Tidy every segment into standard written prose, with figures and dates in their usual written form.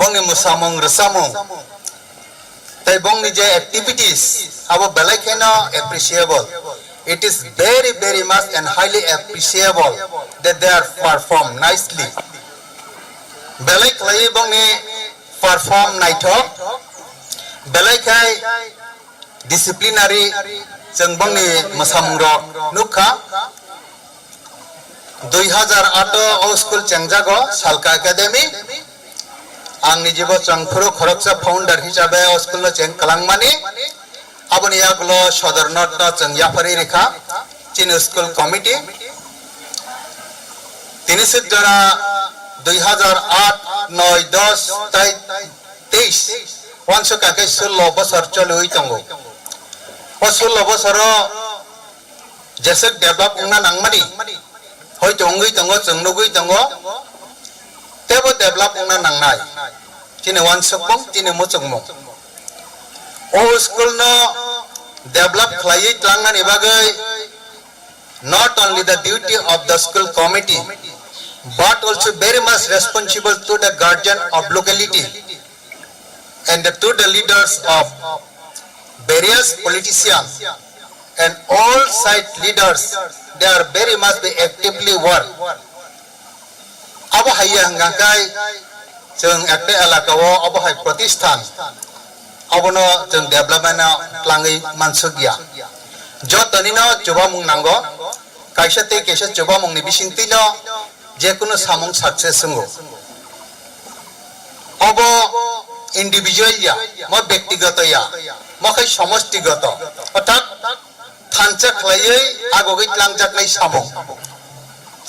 bongni musamung resamung tai bongni je activities abo belai kena appreciable. It is very much and highly appreciable that they are performed nicely. Belai klai bongni perform naithok belai kai disciplinary जों बंगनि मोसामुंरक नुखा 2008 ओ school चेंजागो सालका academy आंनि जिबो चंफुरो खरकसा founder हिसाबै ओ school चें कलांगमानि आबनि यागलो सदरनट जों याफारि रेखा चिन school committee तिनि सिद्दरा 2008 9 10 ताइ 23 वानसो काके 16 बছর चलुइ तंगो o 16 বছরো जैसे डेभलप उंना नांगमानि हयतो उंगै दंगो जों नुगै दंगो तेबो डेभलप उंना नांनाय तिनि वानसुकमं तिनि मुचुकमं ओ स्कुल नो डेभलप खालायै त्रांनानि बागै not only the duty of the school committee but also very much responsible to the guardian of locality and to the leaders of various politicians and all side leaders. They are very much be actively work. Abo haya hangkai जों एकटे एलाकाओ abo hai pratishthan abono जों development tlangai mansugya jotonino jobamung nango kaisate kaisa jobamungni bisingtino jekuno samung success sungo abo individual ya mo ব্যক্তিগত ya মখাই সমষ্টিগত অর্থাৎ থানচা খালাयै আগগৈ ত্লাংজাকনাই সামং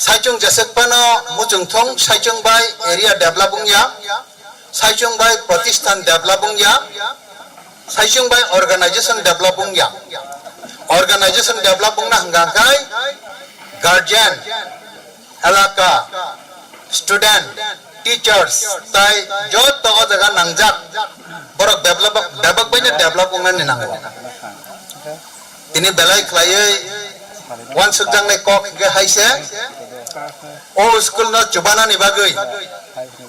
সাইচং জেসেকপানো মুজুংথং সাইচং by area developing या साइचुं bye प्रतिष्ठान developing या साइचुं bye organisation developing या organisation developing ना हंगाखाय guardian एलाका student teachers ताई जत तो जगह नांगजाक बरक डेवलप बायने डेवलपिंग ना नांगो तिनि बेलाय खलायै वन सुजांनाय कक गे हायसे ओ स्कुल न चुबाना नि बागै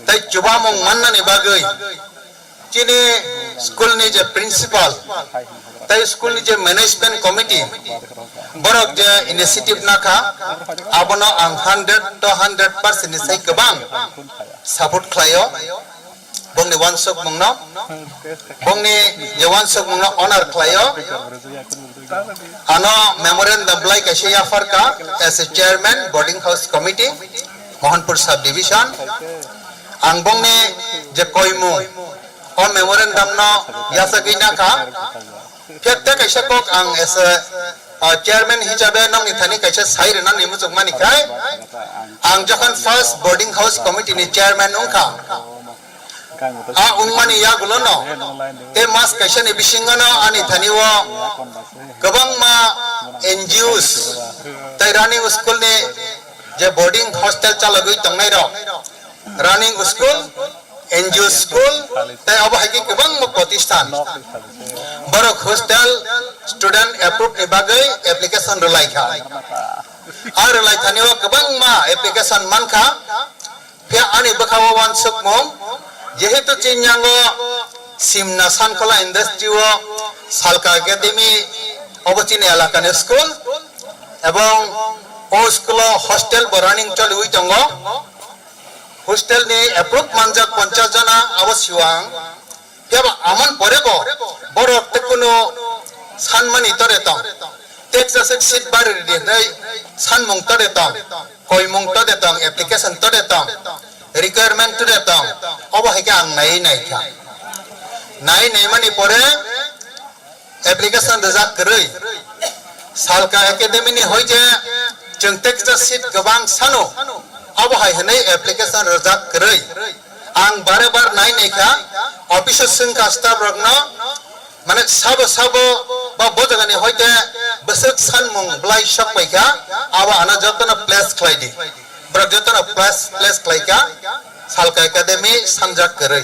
ताई चुबामं मानना नि बागै तिनि स्कुल नि जे प्रिंसिपल ताई स्कुल नि जे मैनेजमेंट कमिटी बरक जे इनिशिएटिव नाखा आबनो आं 100 to 100% नि साइ गोबां सपोर्ट खालायो बंनि वानसक मंगनो बंनि जे वानसक मंगनो ऑनर खालायो ano memorandum blai kaise offer ka as a chairman boarding house committee mohanpur sub division ang bongni je koimu o memorandum no yasa gina ka phekta kaisa kok ang as a chairman hisabe nong ni thani kaisa saire nan nimu chukmani kai ang jokhon first boarding house committee ni chairman ungka ungmani ya gulono te mas kaisa ni bisingano ani thaniwo गोबां मा NGOs ताई running school ने जे boarding hostel चालगै तंगनाय र running school NGO school ताई अब हाइकि गोबां मा प्रतिष्ठान बरक hostel student approved नि बागै application रलायखा आरो लायथानिव गोबां मा application मानखा फे आनि बखावा वान सकमं जेहेतु चिन्यांगो सिमना सानखला इंडस्ट्री व सालका एकाडेमी অবচিন এলাকানে স্কুল এবং ও স্কুল হস্টেল রানিং চলি উই দङ হস্টেল नि एप्रुव मानजाक 50 जना अवश्यवां केबा आमन परेबो बरक तेकुनो सानमानि तरेतम टेक्सास सीट बारे दिनै सानमंग तरेतम कयमंग तरेतम एप्लिकेशन तरेतम रिक्वायरमेंट तरेतम अबो हायके आं नायखा नाय मानि परे एप्लिकेशन रजाक करै सालका एकाडेमी नि होय जे जों टेक्सास सीट गोबां सानो अब हाय हनै एप्लिकेशन रजाक करै आं बारे बार नायखा ऑफिसर संघ स्टाफ रगनो माने सब बा बजगानि होयते बसक सानमंग ब्लाइ शक पाइका आबा आना जतन प्लेस खलाइदि ब्रक जतन प्लेस खलाइका सालका एकाडेमी सानजाक करै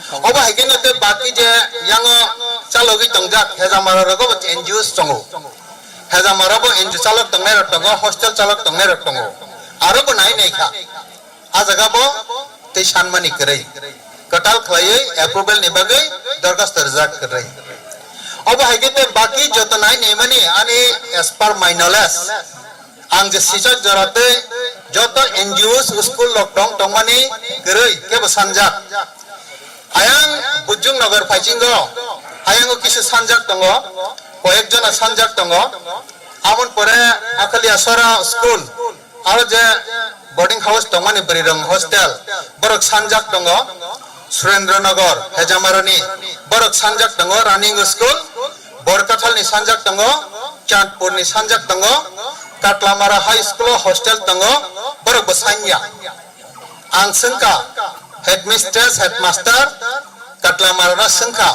अब हायकेन ते बाकी जे यांगो चालगै तंगजाक हेजामारा रगो NGOs तंगो हेजामारा बो NGO चालक तंगनाय रतंगो हॉस्टेल चालक तंगनाय रतंगो आरो बो नायखा आ जगा बो ते सानमानि करै katal khlaiye approval ni bagai darkhast reject krai abo haigite baki jotonai nemani ani as per my knowledge ang je sijak jorate joto NGOs school lockdown tongmani gerei ke sanjak ayang bujung nagar phaichingo ayang kisu sanjak tongo koyekjona sanjak tongo amon pore akali asara school aro je boarding house tongmani brirong hostel borok sanjak tongo Surendranagar Hejamarani borok sanjak tongo running school Borkathal ni sanjak tongo Chandpur ni sanjak tongo Katlamara high school hostel tongo borok basanya ang sengka headmistress headmaster Katlamara sengka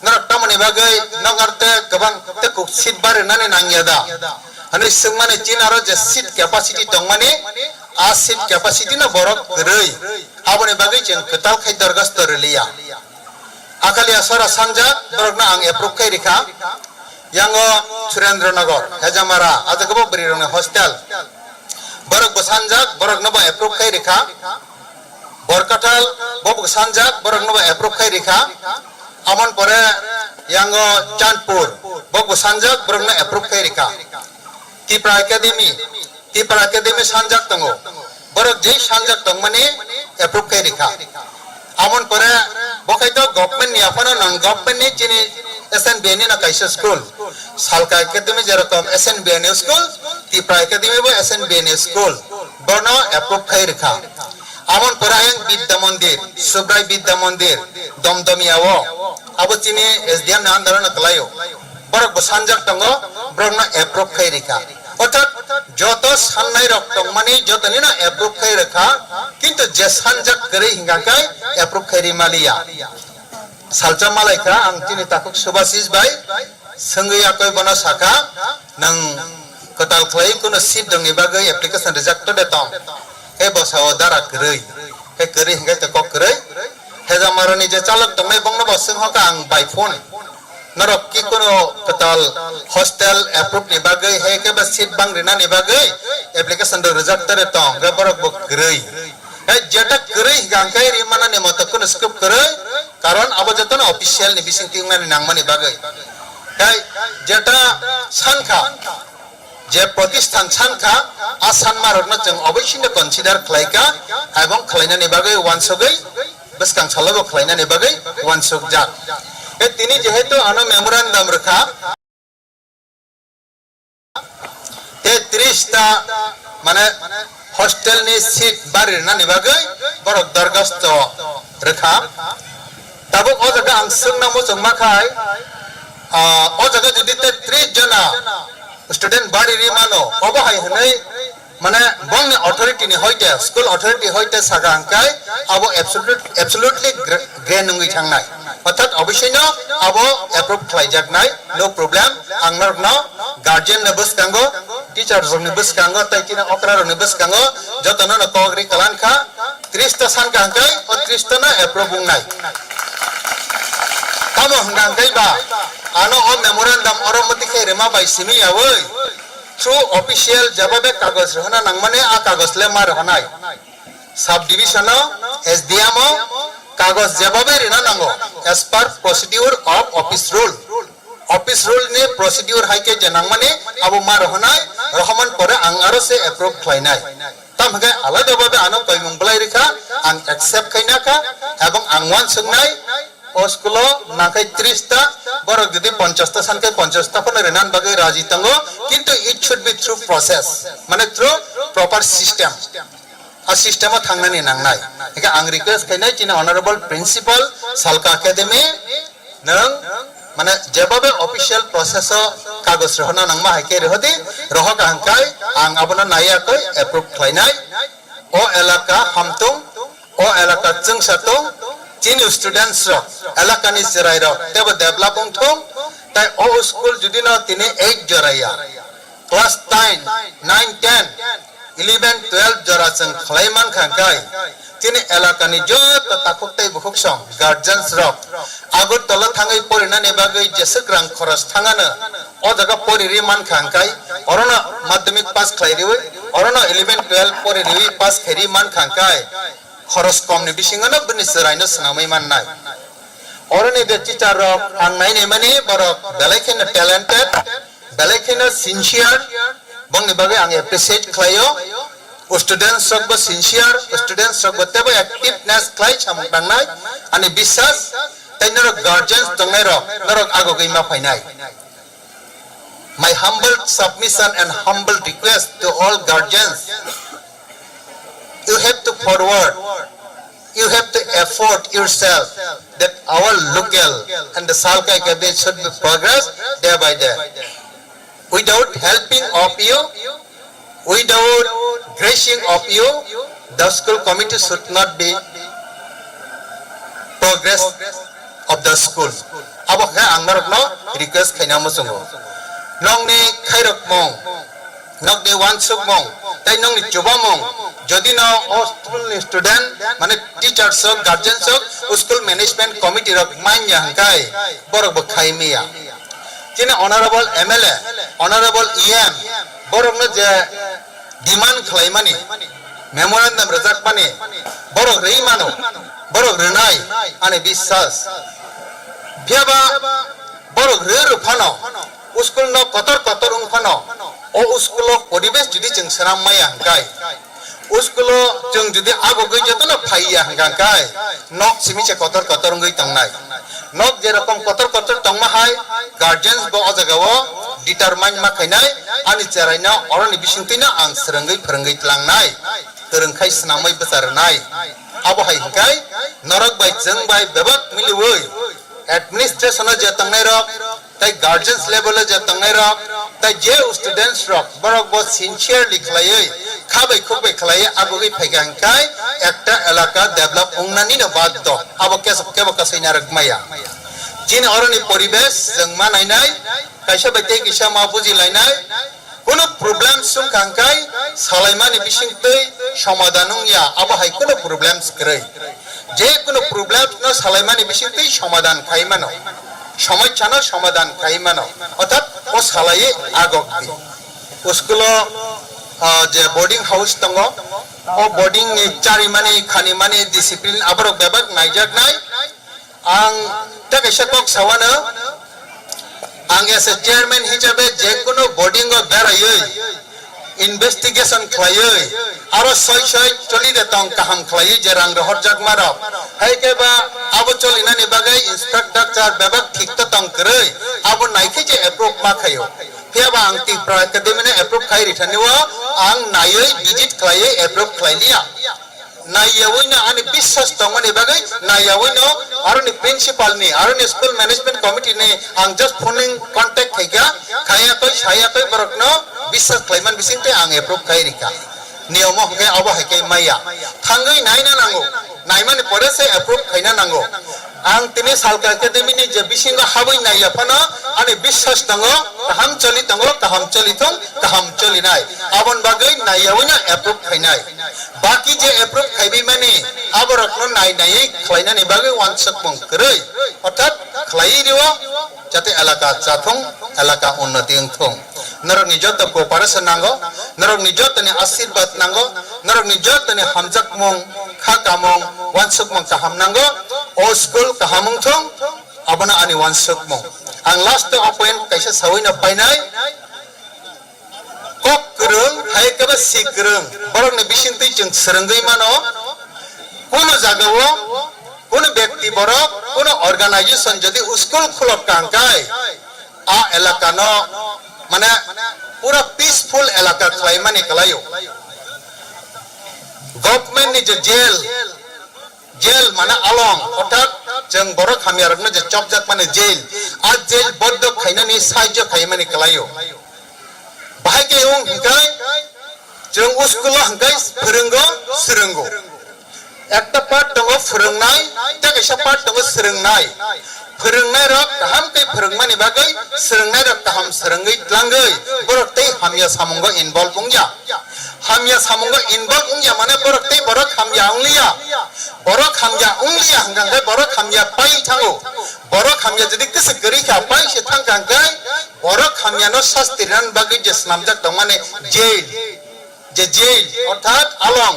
ngarak tamani bagai nangarte kabang tekuk seat bare nane nangyada ani sengmane jinaro je seat capacity tongmani a seat capacity na borok gerei aboni bagai jeng ketal khai dargas terliya akali asara sanjak borok na ang approve khai rikha yango Surendranagar Hejamara adagabo brirong hostel borok sanjak borok na ba approve khai rikha Borkatal borok sanjak borok na ba approve khai rikha amon pore yango Chandpur borok sanjak borok na approve khai rikha Tipra Academy sanjak tongo borok je sanjak tongmani approve khai rikha amon pore bokaito government ni apana nang government ni chini SNBN na kaisa school Salka Academy jerokom SNBN school Tipra Academy bo SNBN school borno approve khai rikha amon pore ayang Bidya Mandir Subrai Bidya Mandir Domdomiawo abo chini SDM na andaran klayo borok sanjak tongo borok na approve khai rikha অর্থাৎ যত সান্নাই রক্তং মানে যত নিনা approve খাই রাখা কিন্তু যে সানজাক করে হিঙ্গাকাই approve খাইরি Malia সালচা Malaika আং তিনি তাকুক সুবাসিস বাই সঙ্গইয়া কই বনা সাকা নং কতাল খাই কোন সিট দংনি বাগৈ অ্যাপ্লিকেশন রিজেক্ট দেতং হে বসাও দারা কरै হে করি হিঙ্গাই তে কক কरै হে জামারনি যে চালক দংনাই বংনা বসং হকা আং বাই phone Narok ki kono total hostel approve ni bagai he ke ba seat bang rina ni bagai application do reject tare tong ga borok bo grei he jeta grei gangkai ri mana ne mata kono scope grei karon abo jeta official ni bising ting ni nangmani bagai hai jeta sanka je প্রতিষ্ঠান sanka asan marok na jeng obisine consider khlaika ebong khlaina ni bagai wansogei beskang chalobo khlaina ni bagai wansog jak তিনি যেহেতু আনো memorandum রেখা 33 টা মানে hostel নি seat বাড়ি না নিবাগৈ বরক দরখাস্ত রেখা তাবক ও জায়গা আং সংনা মোজং মাখাই ও জায়গা যদি 33 জনা স্টুডেন্ট বাড়ি রি মানো অবহাই হनै মানে বংনি অথরিটি নি হইতে স্কুল অথরিটি হইতে সাগাংকাই আবো অ্যাবসলিউটলি গ্রেন নঙ্গি থাংনাই অর্থাৎ অবশ্যই না আবো অ্যাপ্রুভ খাইজাক নাই নো প্রবলেম আংনার না গার্জিয়ান নে বসকাঙ্গো টিচার জং নে বসকাঙ্গো তাইকিনা অকরার নে বসকাঙ্গো যতন না কোগ্রি কালানখা 30 টা সানকাংকাই ও 30 টা না অ্যাপ্রুভ নাই কামো হংগাংকাই বা আনো ও মেমোরান্ডাম অরমতি খেরে মা বাই সিমি আওই থ্রু অফিশিয়াল জবাবে কাগজ রহনা নাংমানে আ কাগজ লে মার হনাই সাব ডিভিশন SDM কাগজ জবাবে রিনা নাঙ্গো as per procedure of office rule ne procedure haike janang mane abu mar honai rahman pore ang aro se approve khlainai tam hagai alada babe ano koimung blai rikha ang accept khaina ka ebong angwan sungnai o skulo nakai 30 ta borok jodi 50 ta sankai 50 ta pon renan bagai raji tango kintu it should be through process mane through proper system a system of thangnani nangnai eka ang request khainai china honorable principal Salka Academy nang মানে যেভাবে official process কাগজ রহনা নাংমা হাইকে রহদি রহক হাংকাই আং আবনা নাইয়াকই approve খাইনাই ও এলাকা হামতুং ও এলাকা চংসাতুং চিনি students এলাকানি জরাই র দেব developing থং তাই ও স্কুল যদি না তিনি 8 জরাইয়া ক্লাস 9 10 11 12 জরা চং খাইমান খাংকাই তিনি এলাকানি যত তাকুকতাই বুকুকসং গার্জেন্স রক আগর তলা থাঙ্গাই পরিনা নেবাগৈ জেসক রাং খরচ থাঙ্গানো ও জায়গা পরিরি মান খাংকাই অরনা মাধ্যমিক পাস খাইরিওই অরনা 11 12 পরিরি পাস খেরি মান খাংকাই খরচ কম নি বিসিঙ্গনো বনি সরাইনো সনামই মাননাই অরনি দে টিচার রক আং নাইনে মানে বরক বেলাইখিনো ট্যালেন্টেড বেলাইখিনো সিনসিয়ার বংনি বাগে আং এপ্রিসিয়েट খালাयो स्टूडेंट्स रक ब सिंसियर स्टूडेंट्स रक बतेबो एक्टिवनेस क्लाइ सामु दांनाय आनि बिश्वास तैनर गार्जियंस दंनाय रक नरक आगो gamma फाइनाय my humble submission and humble request to all guardians you have to forward you have to effort yourself that our local and the Salka academy should be progress day by day without helping of you without gracing of you the school committee should not be progress of the school abo kha angnar no request khaina mo sungo nong ni khairok mong nok de wan suk mong tai nong ni chuba mong jodi no school student mane teachers sok guardians sok school management committee rok manya hangkai borok bo khai meya jine honorable mla honorable em borok no je demand khlaimani memorandum rejak mani borok rei mano borok renai ane বিশ্বাস biaba borok re rufano school no kotor ungfano o school poribesh judi jeng sanam maya hangkai school jeng judi ago gei jetono phaiya hangkai nok simiche kotor ungoi tangnai nok je rokom kotor tangma hai guardians bo ojagao determine ma khainai ani charaina oroni bisingtina ang srangei pharangai tlangnai terengkai snamai besarnai abo hai hangkai norok bai jeng bai bebak miliwoi administration je tangnai rok tai guardians level je tangnai rok tai je students rok borok bo sincerely khlaioi khabai khokbai khlaioi agoi phaigang kai ekta elaka develop ongnani no baddo abo kebo kasaina rok maya jin oroni poribesh jeng manainai kaisa baite kisa ma buji lainai kono problem sum kangkai salaimani bisingtei সমাধানং ya abo hai kono problems krai যে কোনো problem না সালাইমানি বিশিংতই সমাধান খাইমানো সমস্যানো সমাধান খাইমানো অর্থাৎ ও সালাইয়ে আগক the school যে boarding house দङ ও boarding नि চারিমানি খানিমানি discipline আবরক বেবাক নাইজাক নাই आं दा कायसा कक सावानो आं एस ए चेयरमैन हिसाबै जे कोनो বোর্ডিং ও बेरायै investigation khlaioi aro soi choli de tong kaham khlai je rang rohor jak marok hai ke ba abo cholina ni bagai instructor char bebak thik ta tong krei abo naikhe je approve ma khayo phe ba ang ti pra academy ne approve khai rithaniwa ang naioi visit khlai approve khlailia naiyawoina ani বিশ্বাস tongani bagai naiyawoino aro ni principal ni aro ni school management committee ni ang just phoning contact khaiga khaya koi saya koi borokno বিশ্বাস khlaiman bisingte ang approve khai rika niyomo hangke abo haike maya thangai naina nango naimani pore se approve khaina nango ang tini Salka academy ni je bisingo haboi naiya phano ani বিশ্বাস tango kaham choli thong kaham choli nai abon bagai naiyawoina approve khainai baki je approve khaibi mani aborokno nai khlaina ni bagai wansuk mong krei orthat khlai riwo jate elaka chathong elaka unnati thong narok ni joto cooperation nango narok ni joto ni aশীর্বাদ nango narok ni joto ni hamjak mong khakamong wansuk mong kaham nango o school kahamung thong abona ani wansuk mong ang last point kaisa sawoina painai kok krung hai kaba sikrung borok ni bisingtei jeng srengei mano kono jagao kono ব্যক্তি borok kono organization jodi school khulok kangkai a elaka no মানে পুরা peaceful এলাকা ক্লাইমানি কলায়ো government ni je jail মানে আলং অর্থাৎ जों बर' खामियारनो जे चपजाक माने jail आ jail बद्द खाइनानि साहाय्य खाइमानि कलायो बाहाय गेउं हिंखाय जों स्कुल हिंखाय फोरोंगो सोरोंगो একটা পার্ট दङ फोरोंनाय दा कायसा पार्ट दङ सोरोंनाय फोरोंनाय र गाहाम कै फोरोंमानि बागै सोरोंनाय र गाहाम सोरोंगै tlangै borok tei hamya samungo involve ungya hamya samungo involve ungya mane borok tei borok hamya unglia hanggang kai borok hamya pai thango borok hamya jodi kese geri kha pai se thangkang kai borok hamya no sastiran bagai je snamjak dong mane jail যে jail অর্থাৎ আলং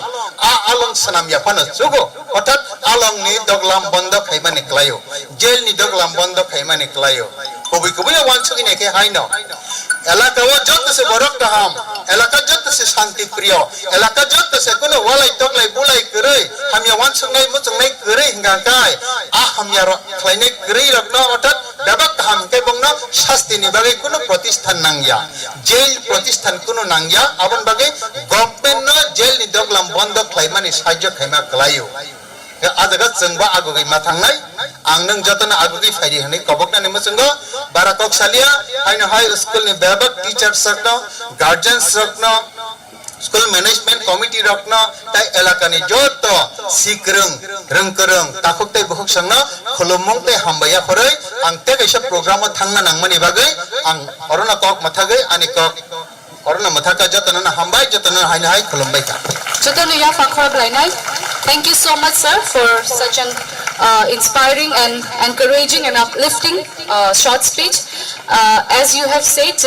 আলং সানাম ইয়াফানো সুগো অর্থাৎ আলং নি দগলাম বন্ধ খাইমানি ক্লায়ো jail নি দগলাম বন্ধ খাইমানি ক্লায়ো কবি কবি ওয়ানসুগি নেকে হাইনো এলাকাও যতসে বরক কাহাম এলাকা যতসে শান্তি প্রিয় এলাকা যতসে কোনো ওয়ালাই তগলাই বুলাই করে হামিয়া ওয়ানসুগনাই মুচুগনাই করে হিঙ্গাকাই হামিয়া খ্লাইনাই করে রকনো অর্থাৎ বেবাক কাহাম কে বংনো শাস্তি নি বাগে কোনো প্রতিষ্ঠান নাংয়া জেল প্রতিষ্ঠান কোনো নাংয়া আবন বাগে গভর্নমেন্ট নো জেল নি দগলাম বন্ধ খাইমানি সাহায্য খাইমা ক্লায়ো আজাga जोंबा आगुगै माथांनाय आं नों जतन आगुगै फायरि हनै कबकनानै मसंगो बाराकक सालिया हाइनो हाई स्कुल नि बेबक टीचर्स रखनो गार्जियंस रखनो स्कुल मैनेजमेंट कमिटी रखनो ताई एलाकानि जत सिक्रं रंकरं ताखुकतै बुखुक संनो खुलुमंगतै हामबाया खरै आं ते कैसा प्रोग्राम थांना नांगमनि बागै आं अरना कक माथागै आनि कक अरना माथाका जतन हामबाय जतन हाइनो हाई खुलुमबाय का जतन या Fakhar ब्लाइनाय Thank you so much, sir, for such an inspiring and encouraging and uplifting short speech. As you have said,